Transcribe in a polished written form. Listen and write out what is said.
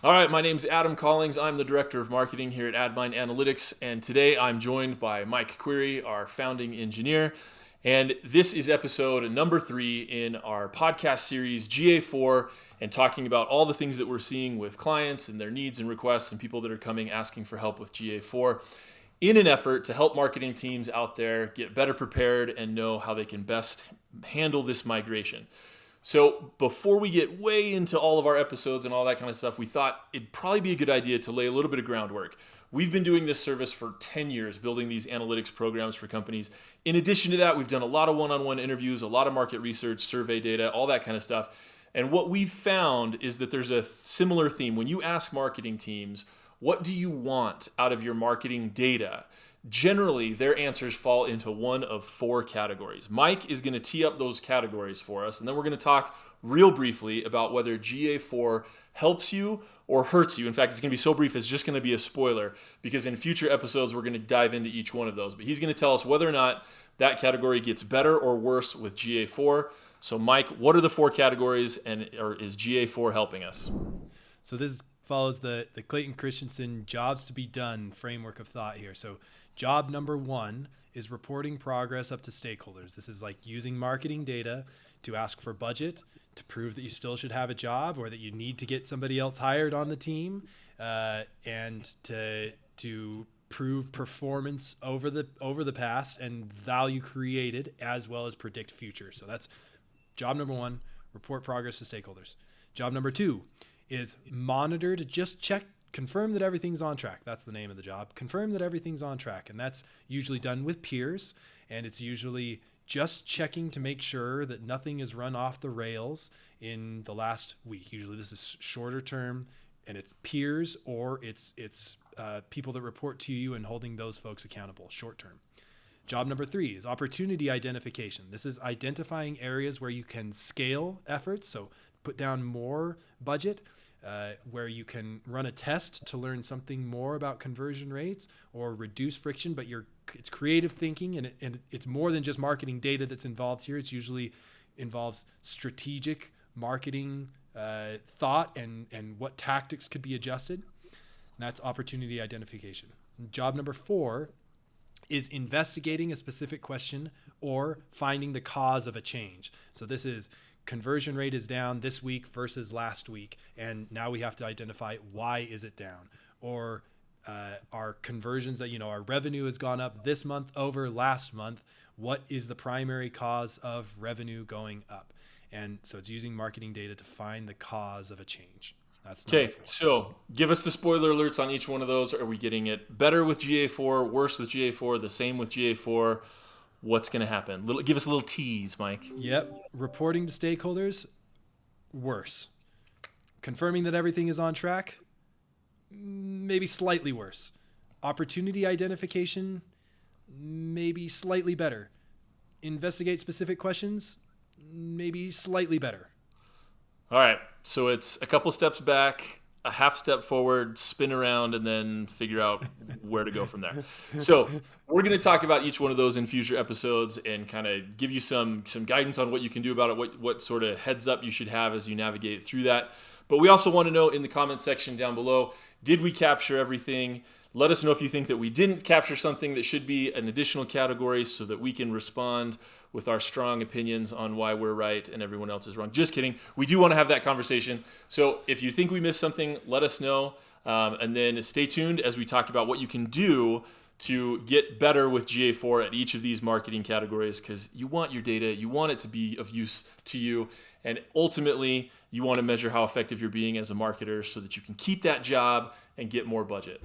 All right, my name's Adam Collings. I'm the Director of Marketing here at AdMind Analytics, and today I'm joined by Mike Query, our founding engineer. And this is episode number 3 in our podcast series, GA4, and talking about all the things that we're seeing with clients and their needs and requests and people that are coming asking for help with GA4 in an effort to help marketing teams out there get better prepared and know how they can best handle this migration. So before we get way into all of our episodes and all that kind of stuff, we thought it'd probably be a good idea to lay a little bit of groundwork. We've been doing this service for 10 years, building these analytics programs for companies. In addition to that, we've done a lot of one-on-one interviews, a lot of market research, survey data, all that kind of stuff. And what we've found is that there's a similar theme. When you ask marketing teams, what do you want out of your marketing data? Generally, their answers fall into one of 4 categories. Mike is going to tee up those categories for us, and then we're going to talk real briefly about whether GA4 helps you or hurts you. In fact, it's going to be so brief, it's just going to be a spoiler, because in future episodes, we're going to dive into each one of those. But he's going to tell us whether or not that category gets better or worse with GA4. So Mike, what are the 4 categories, or is GA4 helping us? So this follows the Clayton Christensen jobs to be done framework of thought here. So job number 1 is reporting progress up to stakeholders. This is like using marketing data to ask for budget, to prove that you still should have a job or that you need to get somebody else hired on the team, and to prove performance over the past and value created, as well as predict future. So that's job number 1, report progress to stakeholders. Job number 2 is monitor to just confirm that everything's on track. That's the name of the job. Confirm that everything's on track. And that's usually done with peers. And it's usually just checking to make sure that nothing is run off the rails in the last week. Usually this is shorter term, and it's peers or it's people that report to you and holding those folks accountable short term. Job number 3 is opportunity identification. This is identifying areas where you can scale efforts. So put down more budget, where you can run a test to learn something more about conversion rates or reduce friction, but it's creative thinking, and it's more than just marketing data that's involved here. It's usually involves strategic marketing thought and what tactics could be adjusted. And that's opportunity identification. Job number 4 is investigating a specific question or finding the cause of a change. So this is conversion rate is down this week versus last week, and now we have to identify why is it down, or our conversions that our revenue has gone up this month over last month. What is the primary cause of revenue going up? And so it's using marketing data to find the cause of a change. That's okay. So give us the spoiler alerts on each one of those. Are we getting it better with GA4, worse with GA4, the same with GA4? What's going to happen? Give us a little tease, Mike. Yep. Reporting to stakeholders, worse. Confirming that everything is on track, maybe slightly worse. Opportunity identification, maybe slightly better. Investigate specific questions, maybe slightly better. All right. So it's a couple steps back, a half step forward, spin around, and then figure out where to go from there. So we're going to talk about each one of those in future episodes and kind of give you some guidance on what you can do about it, what sort of heads up you should have as you navigate through that. But we also want to know in the comment section down below, did we capture everything? Let us know if you think that we didn't capture something that should be an additional category so that we can respond with our strong opinions on why we're right and everyone else is wrong. Just kidding. We do want to have that conversation. So if you think we missed something, let us know. And then stay tuned as we talk about what you can do to get better with GA4 at each of these marketing categories, because you want your data, you want it to be of use to you, and ultimately you want to measure how effective you're being as a marketer so that you can keep that job and get more budget.